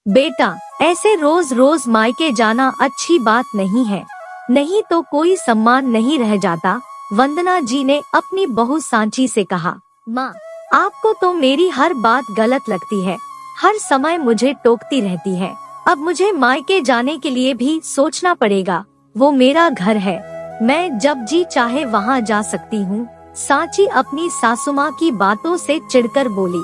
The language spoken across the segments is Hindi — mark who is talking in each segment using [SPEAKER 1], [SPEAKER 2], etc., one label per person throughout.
[SPEAKER 1] बेटा, ऐसे रोज रोज मायके जाना अच्छी बात नहीं है, नहीं तो कोई सम्मान नहीं रह जाता। वंदना जी ने अपनी बहू सांची से कहा, माँ, आपको तो मेरी हर बात गलत लगती है, हर समय मुझे टोकती रहती है। अब मुझे मायके जाने के लिए भी सोचना पड़ेगा। वो मेरा घर है, मैं जब जी चाहे वहाँ जा सकती हूँ। सांची अपनी सासुमाँ की बातों से चिढ़कर बोली,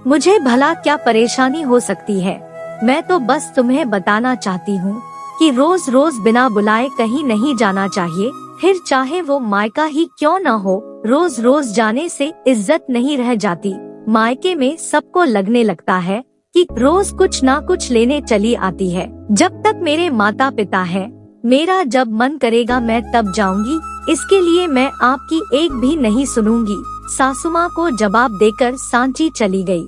[SPEAKER 1] मुझे भला क्या परेशानी हो सकती है? मैं तो बस तुम्हें बताना चाहती हूँ कि रोज रोज बिना बुलाए कहीं नहीं जाना चाहिए, फिर चाहे वो मायका ही क्यों न हो। रोज रोज जाने से इज्जत नहीं रह जाती। मायके में सबको लगने लगता है कि रोज कुछ ना कुछ लेने चली आती है। जब तक मेरे माता पिता हैं, मेरा जब मन करेगा मैं तब जाऊंगी, इसके लिए मैं आपकी एक भी नहीं सुनूंगी। सासुमाँ को जवाब देकर सांची चली गई।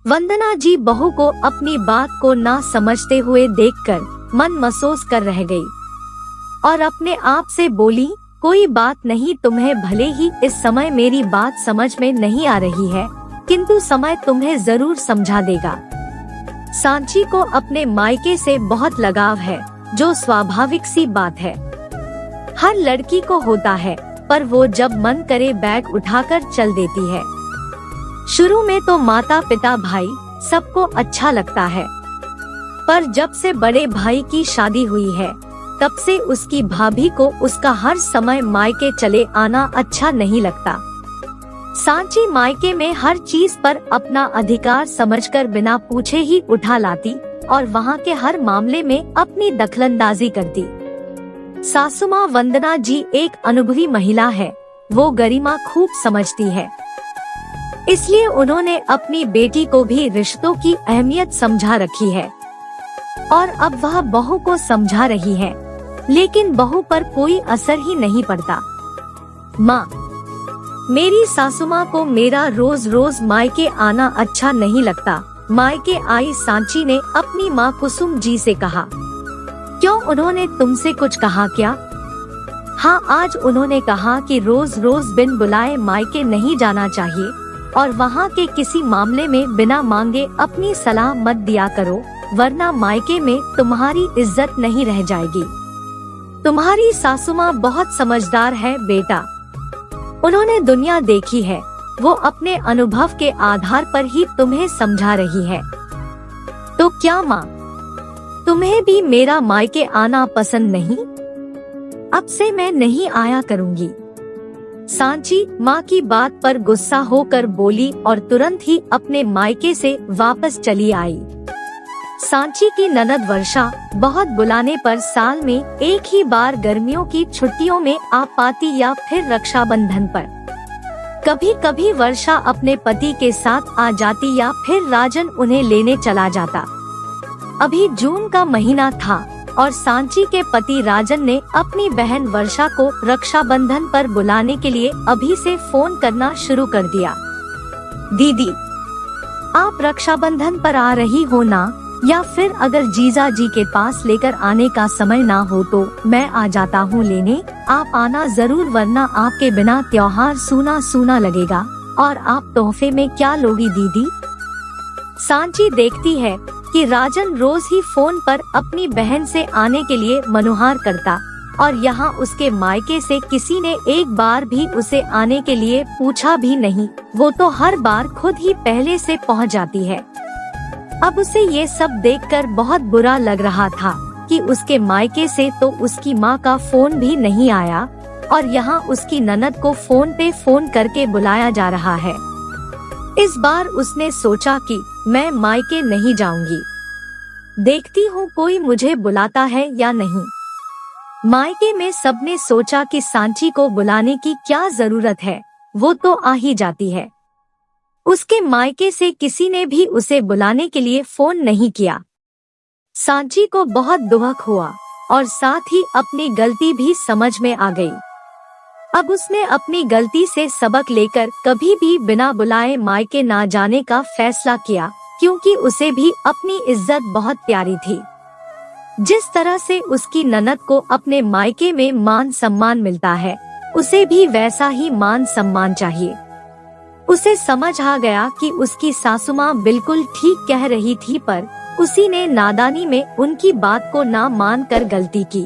[SPEAKER 1] वंदना जी बहू को अपनी बात को ना समझते हुए देखकर मन महसूस कर रह गई और अपने आप से बोली, कोई बात नहीं, तुम्हें भले ही इस समय मेरी बात समझ में नहीं आ रही है, किंतु समय तुम्हें जरूर समझा देगा। सांची को अपने मायके से बहुत लगाव है, जो स्वाभाविक सी बात है, हर लड़की को होता है, पर वो जब मन करे बैग उठाकर चल देती है। शुरू में तो माता पिता भाई सबको अच्छा लगता है, पर जब से बड़े भाई की शादी हुई है, तब से उसकी भाभी को उसका हर समय मायके चले आना अच्छा नहीं लगता। सांची मायके में हर चीज पर अपना अधिकार समझकर बिना पूछे ही उठा लाती और वहाँ के हर मामले में अपनी दखलंदाजी करती। सासुमाँ वंदना जी एक अनुभवी महिला है, वो गरिमा खूब समझती है, इसलिए उन्होंने अपनी बेटी को भी रिश्तों की अहमियत समझा रखी है और अब वह बहू को समझा रही है, लेकिन बहू पर कोई असर ही नहीं पड़ता। माँ, मेरी सासुमाँ को मेरा रोज रोज मायके आना अच्छा नहीं लगता। मायके आई सांची ने अपनी माँ कुसुम जी से कहा, क्यों, उन्होंने तुमसे कुछ कहा क्या? हाँ, आज उन्होंने कहा कि रोज रोज बिन बुलाए मायके नहीं जाना चाहिए और वहाँ के किसी मामले में बिना मांगे अपनी सलाह मत दिया करो, वरना मायके में तुम्हारी इज्जत नहीं रह जाएगी। तुम्हारी सासुमाँ बहुत समझदार है बेटा, उन्होंने दुनिया देखी है, वो अपने अनुभव के आधार पर ही तुम्हें समझा रही है। तो क्या माँ, तुम्हें भी मेरा मायके आना पसंद नहीं? अब से मैं नहीं आया करूँगी। सांची माँ की बात पर गुस्सा होकर बोली और तुरंत ही अपने मायके से वापस चली आई। सांची की ननद वर्षा बहुत बुलाने पर साल में एक ही बार गर्मियों की छुट्टियों में आ पाती या फिर रक्षाबंधन पर। कभी कभी वर्षा अपने पति के साथ आ जाती या फिर राजन उन्हें लेने चला जाता। अभी जून का महीना था और सांची के पति राजन ने अपनी बहन वर्षा को रक्षाबंधन पर बुलाने के लिए अभी से फोन करना शुरू कर दिया। दीदी, आप रक्षाबंधन पर आ रही हो ना? या फिर अगर जीजा जी के पास लेकर आने का समय ना हो तो मैं आ जाता हूँ लेने। आप आना जरूर, वरना आपके बिना त्योहार सूना सूना लगेगा। और आप तोहफे में क्या लोगी दीदी? सांची देखती है कि राजन रोज ही फोन पर अपनी बहन से आने के लिए मनुहार करता और यहाँ उसके मायके से किसी ने एक बार भी उसे आने के लिए पूछा भी नहीं। वो तो हर बार खुद ही पहले से पहुँच जाती है। अब उसे ये सब देखकर बहुत बुरा लग रहा था कि उसके मायके से तो उसकी माँ का फोन भी नहीं आया और यहाँ उसकी ननद को फोन पे फोन करके बुलाया जा रहा है। इस बार उसने सोचा कि मैं मायके नहीं जाऊंगी, देखती हूँ कोई मुझे बुलाता है या नहीं। मायके में सबने सोचा कि सांची को बुलाने की क्या जरूरत है, वो तो आ ही जाती है। उसके मायके से किसी ने भी उसे बुलाने के लिए फोन नहीं किया। सांची को बहुत दुख हुआ और साथ ही अपनी गलती भी समझ में आ गई। अब उसने अपनी गलती से सबक लेकर कभी भी बिना बुलाए मायके ना जाने का फैसला किया, क्योंकि उसे भी अपनी इज्जत बहुत प्यारी थी। जिस तरह से उसकी ननद को अपने मायके में मान सम्मान मिलता है, उसे भी वैसा ही मान सम्मान चाहिए। उसे समझ आ गया कि उसकी सासू माँ बिल्कुल ठीक कह रही थी, पर उसी ने नादानी में उनकी बात को ना मानकर गलती की।